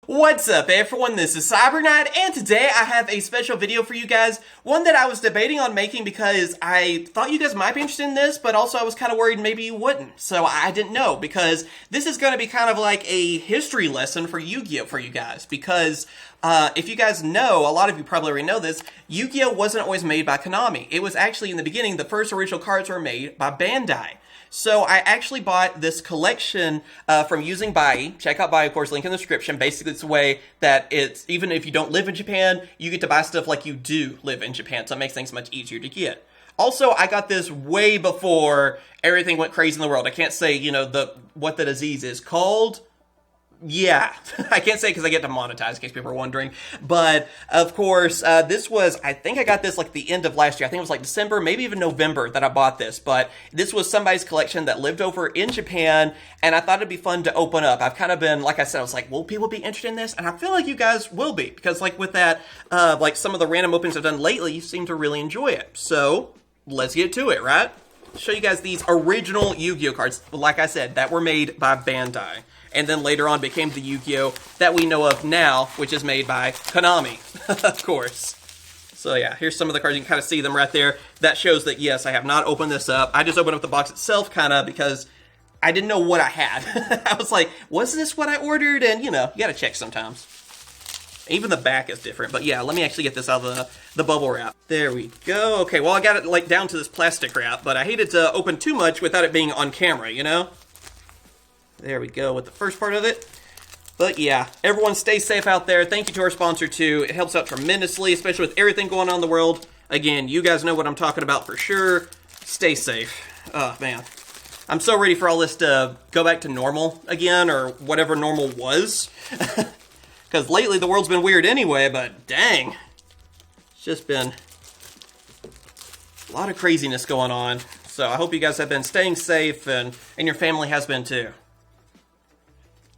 What's up everyone, this is CyberKnight, and today I have a special video for you guys, one that I was debating on making because I thought you guys might be interested in this, but also I was kind of worried maybe you wouldn't, so I didn't know, because this is going to be kind of like a history lesson for Yu-Gi-Oh for you guys, because if you guys know, a lot of you probably already know this, Yu-Gi-Oh wasn't always made by Konami. It was actually, in the beginning, the first original cards were made by Bandai. So I actually bought this collection from using Bai. Check out Bai, of course, link in the description. Basically, it's a way that it's, even if you don't live in Japan, you get to buy stuff like you do live in Japan, so it makes things much easier to get. Also, I got this way before everything went crazy in the world. I can't say, you know, what the disease is called. Yeah, I can't say because I get demonetized, in case people are wondering. But, of course, this was, I think I got this like the end of last year. I think it was like December, maybe even November that I bought this. But this was somebody's collection that lived over in Japan, and I thought it'd be fun to open up. I've kind of been, like I said, I was like, will people be interested in this? And I feel like you guys will be, because like with that, like some of the random openings I've done lately, you seem to really enjoy it. So, let's get to it, right? Show you guys these original Yu-Gi-Oh cards, like I said, that were made by Bandai. And then later on became the Yu-Gi-Oh that we know of now, which is made by Konami, of course. So yeah, here's some of the cards. You can kind of see them right there. That shows that, yes, I have not opened this up. I just opened up the box itself, kind of, because I didn't know what I had. I was like, was this what I ordered? And, you know, you gotta check sometimes. Even the back is different. But yeah, let me actually get this out of the bubble wrap. There we go. Okay, well, I got it, like, down to this plastic wrap, but I hated to open too much without it being on camera, you know? There we go with the first part of it. But yeah, everyone stay safe out there. Thank you to our sponsor too. It helps out tremendously, especially with everything going on in the world. Again, you guys know what I'm talking about for sure. Stay safe. Oh man, I'm so ready for all this to go back to normal again, or whatever normal was. Because lately the world's been weird anyway, but dang. It's just been a lot of craziness going on. So I hope you guys have been staying safe, and your family has been too.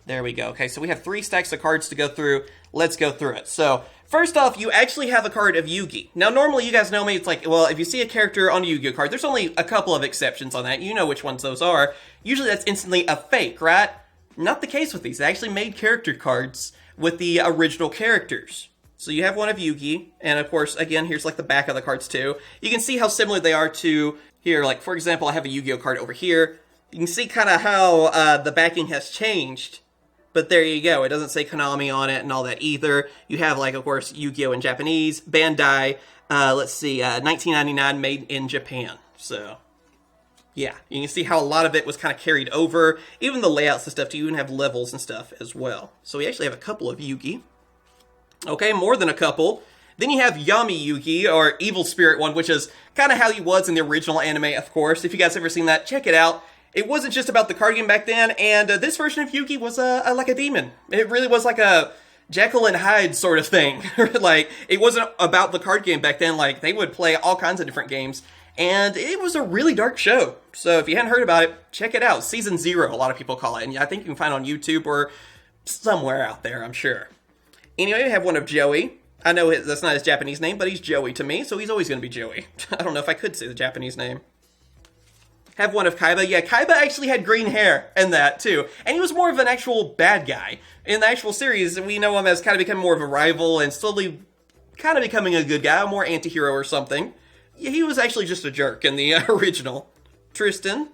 There we go. Okay, so we have 3 stacks of cards to go through. Let's go through it. So, first off, you actually have a card of Yugi. Now, normally, you guys know me, it's like, well, if you see a character on a Yu-Gi-Oh card, there's only a couple of exceptions on that. You know which ones those are. Usually, that's instantly a fake, right? Not the case with these. They actually made character cards with the original characters. So, you have one of Yugi, and of course, again, here's like the back of the cards, too. You can see how similar they are to here. Like, for example, I have a Yu-Gi-Oh card over here. You can see kind of how the backing has changed. But there you go. It doesn't say Konami on it and all that either. You have, like, of course, Yu-Gi-Oh! In Japanese, Bandai, let's see, 1999, made in Japan. So, yeah. You can see how a lot of it was kind of carried over. Even the layouts and stuff, too. You even have levels and stuff as well. So we actually have a couple of Yugi. Okay, more than a couple. Then you have Yami Yugi, or Evil Spirit one, which is kind of how he was in the original anime, of course. If you guys ever seen that, check it out. It wasn't just about the card game back then, and this version of Yugi was like a demon. It really was like a Jekyll and Hyde sort of thing. Like, it wasn't about the card game back then. Like, they would play all kinds of different games, and it was a really dark show. So if you hadn't heard about it, check it out. Season 0, a lot of people call it, and I think you can find it on YouTube or somewhere out there, I'm sure. Anyway, we have one of Joey. I know that's not his Japanese name, but he's Joey to me, so he's always going to be Joey. I don't know if I could say the Japanese name. Have one of Kaiba. Yeah, Kaiba actually had green hair in that, too. And he was more of an actual bad guy. In the actual series, we know him as kind of becoming more of a rival and slowly kind of becoming a good guy, a more anti-hero or something. Yeah, he was actually just a jerk in the original. Tristan.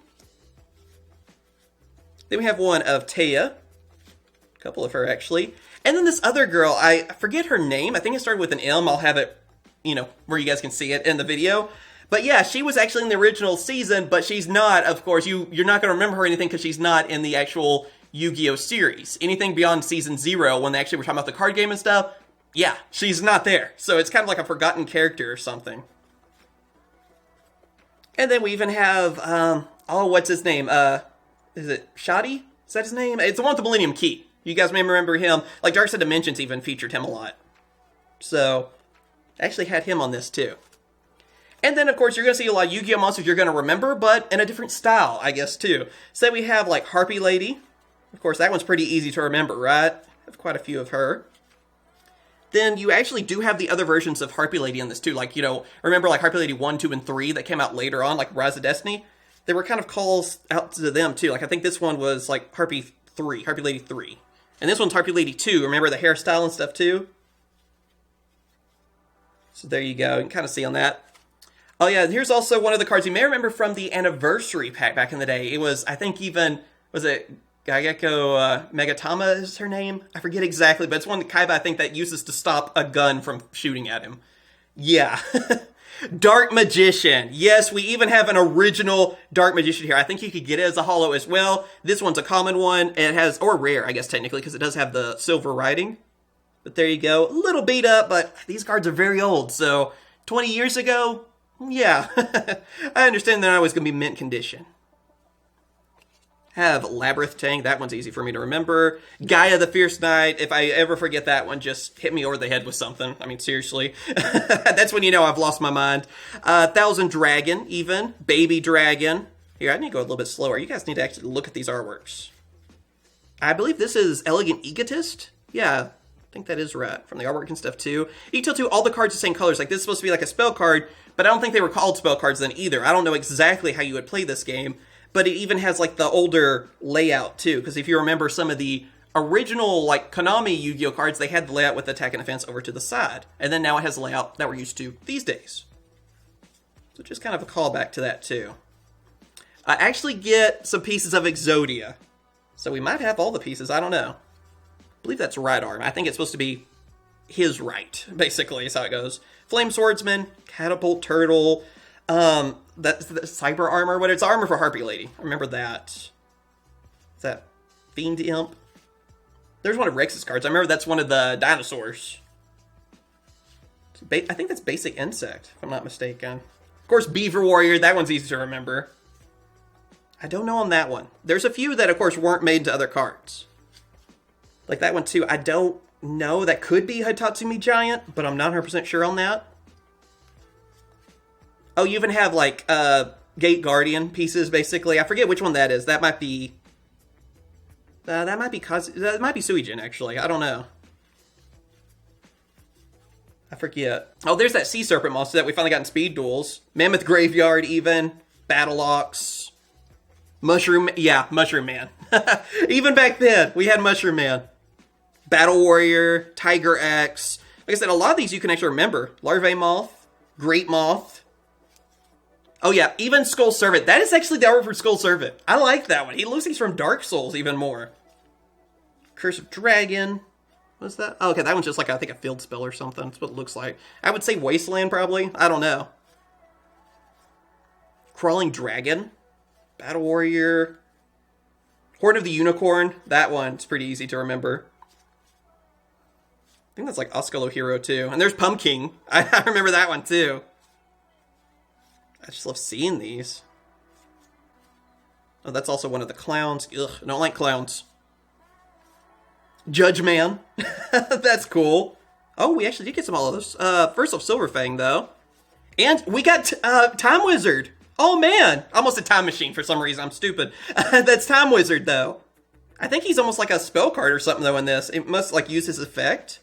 Then we have one of Taya. A couple of her, actually. And then this other girl, I forget her name. I think it started with an M. I'll have it, you know, where you guys can see it in the video. But yeah, she was actually in the original season, but she's not, of course. You're not going to remember her or anything because she's not in the actual Yu-Gi-Oh! Series. Anything beyond Season 0, when they actually were talking about the card game and stuff, yeah, she's not there. So it's kind of like a forgotten character or something. And then we even have, what's his name? Is it Shadi? Is that his name? It's the one with the Millennium Key. You guys may remember him. Like, Dark Side Dimensions even featured him a lot. So, I actually had him on this too. And then, of course, you're going to see a lot of Yu-Gi-Oh! Monsters you're going to remember, but in a different style, I guess, too. So we have, like, Harpy Lady. Of course, that one's pretty easy to remember, right? I have quite a few of her. Then you actually do have the other versions of Harpy Lady in this, too. Like, you know, remember, like, Harpy Lady 1, 2, and 3 that came out later on, like Rise of Destiny? There were kind of calls out to them, too. Like, I think this one was, like, Harpy Lady 3. And this one's Harpy Lady 2. Remember the hairstyle and stuff too? So there you go. You can kind of see on that. Oh yeah, here's also one of the cards you may remember from the anniversary pack back in the day. It was, I think even, was it Gageko Megatama is her name? I forget exactly, but it's one that Kaiba, I think, that uses to stop a gun from shooting at him. Yeah. Dark Magician. Yes, we even have an original Dark Magician here. I think you could get it as a holo as well. This one's a common one. It has, or rare, I guess, technically, because it does have the silver writing. But there you go. A little beat up, but these cards are very old. So 20 years ago, yeah. I understand they're not always going to be mint condition. Have Labyrinth Tank. That one's easy for me to remember. Gaia the Fierce Knight. If I ever forget that one, just hit me over the head with something. I mean, seriously. That's when you know I've lost my mind. Thousand Dragon, even. Baby Dragon. Here, I need to go a little bit slower. You guys need to actually look at these artworks. I believe this is Elegant Egotist. Yeah, I think that is right. From the artwork and stuff, too. You can tell, too, all the cards the same colors. Like, this is supposed to be like a spell card, but I don't think they were called spell cards then either. I don't know exactly how you would play this game. But it even has, like, the older layout, too. Because if you remember some of the original, like, Konami Yu-Gi-Oh cards, they had the layout with attack and defense over to the side. And then now it has the layout that we're used to these days. So just kind of a callback to that, too. I actually get some pieces of Exodia. So we might have all the pieces. I don't know. I believe that's right arm. I think it's supposed to be his right, basically, is how it goes. Flame Swordsman, Catapult Turtle... that's the cyber armor. What it's armor for Harpy Lady. I remember that. Is that Fiend Imp? There's one of Rex's cards. I remember that's one of the dinosaurs. I think that's Basic Insect, if I'm not mistaken. Of course, Beaver Warrior. That one's easy to remember. I don't know on that one. There's a few that, of course, weren't made into other cards. Like that one, too. I don't know. That could be Hitatsumi Giant, but I'm not 100% sure on that. Oh, you even have, like, Gate Guardian pieces, basically. I forget which one that is. That might be... that might be Suijin, actually. I don't know. I forget. Oh, there's that Sea Serpent monster that we finally got in Speed Duels. Mammoth Graveyard, even. Battle Ox. Mushroom... Yeah, Mushroom Man. Even back then, we had Mushroom Man. Battle Warrior. Tiger X. Like I said, a lot of these you can actually remember. Larvae Moth. Great Moth. Oh yeah, even Skull Servant. That is actually the artwork for Skull Servant. I like that one. He looks like he's from Dark Souls even more. Curse of Dragon. What's that? Oh, okay, that one's just like, I think, a field spell or something. That's what it looks like. I would say Wasteland, probably. I don't know. Crawling Dragon. Battle Warrior. Horn of the Unicorn. That one's pretty easy to remember. I think that's like Oscolo Hero, too. And there's Pumpkin. I remember that one, too. I just love seeing these. Oh, that's also one of the clowns. Ugh, I don't like clowns. Judge Man. That's cool. Oh, we actually did get some of those. First off, Silverfang, though. And we got Time Wizard. Oh, man. Almost a time machine for some reason. I'm stupid. That's Time Wizard, though. I think he's almost like a spell card or something, though, in this. It must, like, use his effect.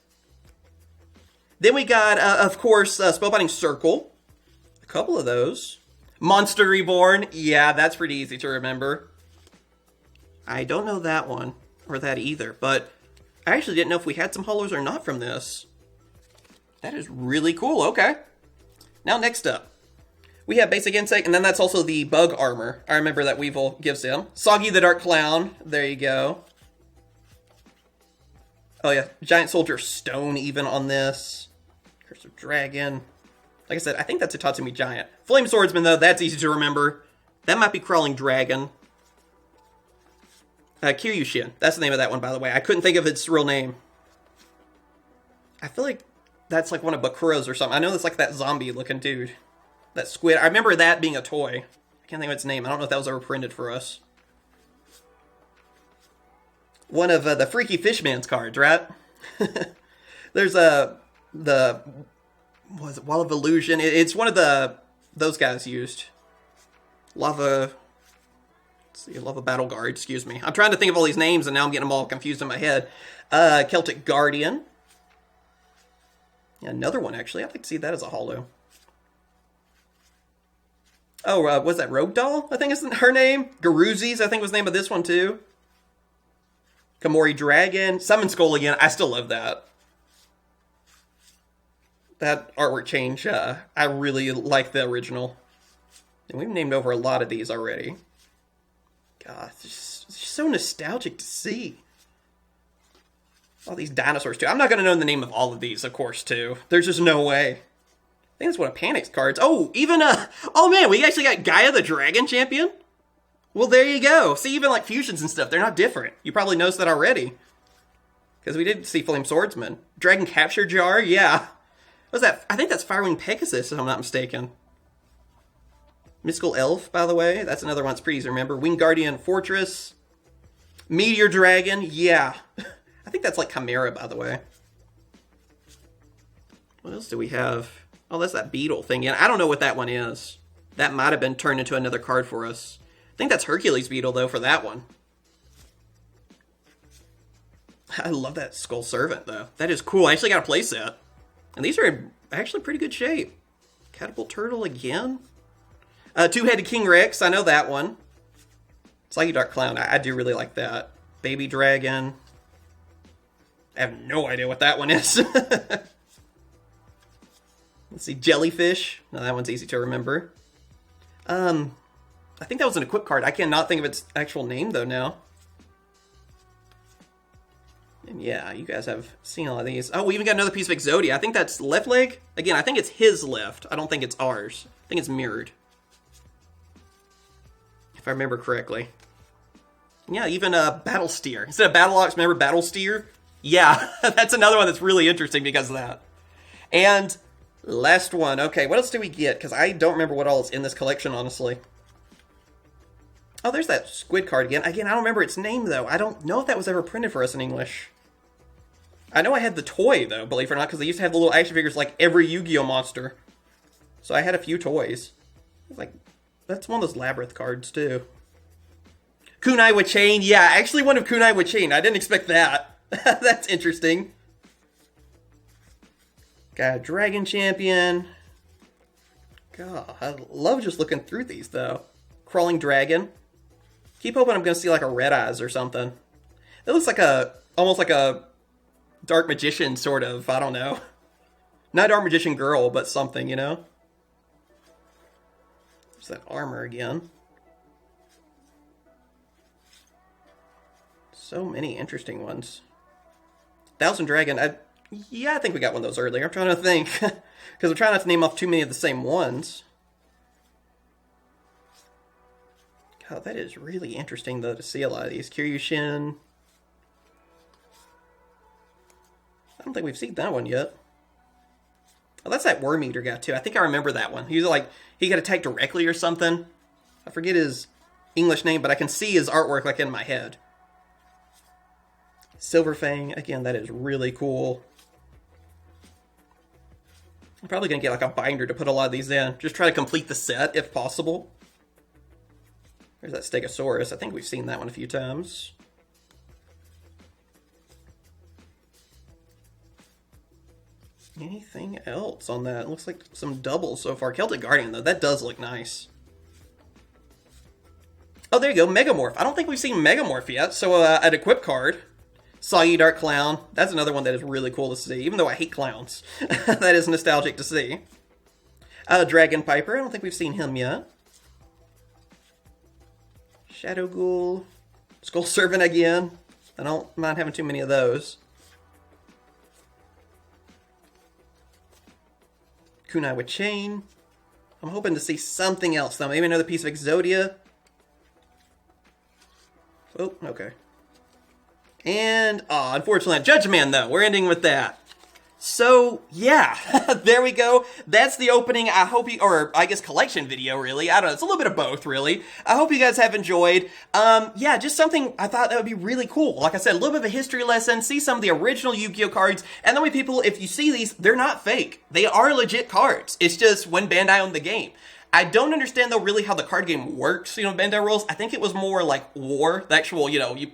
Then we got, of course, Spellbinding Circle. A couple of those. Monster Reborn. Yeah, that's pretty easy to remember. I don't know that one, or that either, but I actually didn't know if we had some holos or not from this. That is really cool. Okay. Now, next up, we have Basic Insect, and then that's also the bug armor. I remember that Weevil gives him. Soggy the Dark Clown. There you go. Oh, yeah. Giant Soldier Stone even on this. Curse of Dragon. Like I said, I think that's a Tatsumi Giant. Flame Swordsman, though, that's easy to remember. That might be Crawling Dragon. Kiryushin. That's the name of that one, by the way. I couldn't think of its real name. I feel like that's like one of Bakura's or something. I know it's like that zombie-looking dude. That squid. I remember that being a toy. I can't think of its name. I don't know if that was ever printed for us. One of the Freaky Fishman's cards, right? There's the... What was it? Wall of Illusion. It's one of those guys used. Lava... Let's see, Lava Battle Guard, excuse me. I'm trying to think of all these names, and now I'm getting them all confused in my head. Celtic Guardian. Yeah, another one, actually. I'd like to see that as a holo. Oh, was that Rogue Doll? I think is her name. Garuzzi's, I think, was the name of this one, too. Komori Dragon. Summon Skull again. I still love that. That artwork change, I really like the original. And we've named over a lot of these already. God, it's just so nostalgic to see. All these dinosaurs, too. I'm not going to know the name of all of these, of course, too. There's just no way. I think that's one of Panic's cards. Oh, even, oh man, we actually got Gaia the Dragon Champion? Well, there you go. See, even like fusions and stuff, they're not different. You probably noticed that already. Because we did see Flame Swordsman. Dragon Capture Jar, yeah. What's that? I think that's Firewing Pegasus, if I'm not mistaken. Mystical Elf, by the way. That's another one that's pretty easy to remember. Winged Guardian Fortress. Meteor Dragon, yeah. I think that's like Chimera, by the way. What else do we have? Oh, that's that beetle thing. Yeah, I don't know what that one is. That might have been turned into another card for us. I think that's Hercules Beetle, though, for that one. I love that Skull Servant, though. That is cool. I actually got a playset. And these are in actually pretty good shape. Catapult Turtle again. Two-Headed King Rex. I know that one. Slightly Dark Clown. I do really like that. Baby Dragon. I have no idea what that one is. Let's see. Jellyfish. No, that one's easy to remember. I think that was an equip card. I cannot think of its actual name, though, now. And yeah, you guys have seen all of these. Oh, we even got another piece of Exodia. I think that's left leg. Again, I think it's his left. I don't think it's ours. I think it's mirrored. If I remember correctly. Yeah, even Battle Steer. Instead of Battle Ox, remember Battle Steer? Yeah, that's another one that's really interesting because of that. And last one. Okay, what else do we get? Because I don't remember what all is in this collection, honestly. Oh, there's that squid card again. Again, I don't remember its name, though. I don't know if that was ever printed for us in English. I know I had the toy, though, believe it or not, because they used to have the little action figures like every Yu-Gi-Oh monster. So I had a few toys. Like, that's one of those Labyrinth cards, too. Kunai with Chain. Yeah, actually one of Kunai with Chain. I didn't expect that. That's interesting. Got a Dragon Champion. God, I love just looking through these, though. Crawling Dragon. Keep hoping I'm going to see like a Red Eyes or something. It looks like almost like a Dark Magician, sort of. I don't know. Not Dark Magician Girl, but something, you know? There's that armor again. So many interesting ones. Thousand Dragon. Yeah, I think we got one of those earlier. I'm trying to think. Because I'm trying not to name off too many of the same ones. God, that is really interesting, though, to see a lot of these. Kiryushin. I don't think we've seen that one yet. Oh, that's that Worm Eater guy, too. I think I remember that one. He was like, he got attacked directly or something. I forget his English name, but I can see his artwork, like, in my head. Silverfang. Again, that is really cool. I'm probably going to get, like, a binder to put a lot of these in. Just try to complete the set, if possible. There's that Stegosaurus. I think we've seen that one a few times. Anything else on that? It looks like some doubles so far. Celtic Guardian, though, that does look nice. Oh, there you go, Megamorph. I don't think we've seen Megamorph yet, so an equip card. Soggy Dark Clown. That's another one that is really cool to see, even though I hate clowns. That is nostalgic to see. Dragon Piper. I don't think we've seen him yet. Shadow Ghoul. Skull Servant again. I don't mind having too many of those. Kunai with Chain. I'm hoping to see something else, though. Maybe another piece of Exodia. Oh, okay. And, unfortunately, Judge Man, though. We're ending with that. So, yeah, there we go. That's the opening. I hope you, or I guess collection video, really. I don't know. It's a little bit of both, really. I hope you guys have enjoyed. Yeah, just something I thought that would be really cool. Like I said, a little bit of a history lesson, see some of the original Yu-Gi-Oh cards, and then people, if you see these, they're not fake. They are legit cards. It's just when Bandai owned the game. I don't understand, though, really how the card game works, Bandai rules. I think it was more like War, the actual,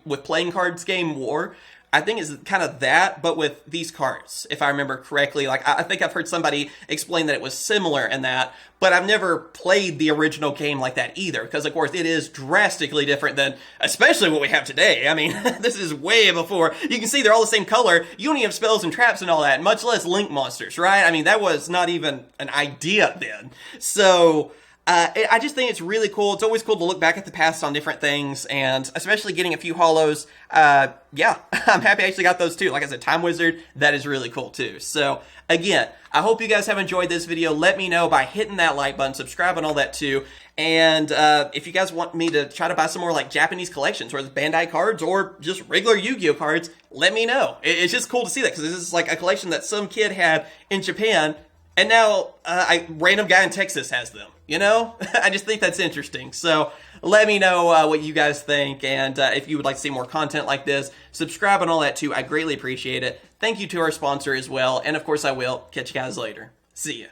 with playing cards game War. I think it's kind of that, but with these cards, if I remember correctly. Like, I think I've heard somebody explain that it was similar in that, but I've never played the original game like that either, because of course it is drastically different than, especially what we have today. I mean, this is way before. You can see they're all the same color. You don't even have spells and traps and all that, much less link monsters, right? I mean, that was not even an idea then. So, I just think it's really cool. It's always cool to look back at the past on different things, and especially getting a few holos. Yeah, I'm happy I actually got those too. Like I said, Time Wizard, that is really cool too. So again, I hope you guys have enjoyed this video. Let me know by hitting that like button, subscribe and all that too. And if you guys want me to try to buy some more like Japanese collections, whether it's Bandai cards or just regular Yu-Gi-Oh cards, let me know. It's just cool to see that, because this is like a collection that some kid had in Japan, and now a random guy in Texas has them. You know, I just think that's interesting. So let me know what you guys think. And if you would like to see more content like this, subscribe and all that too. I greatly appreciate it. Thank you to our sponsor as well. And of course, I will catch you guys later. See ya.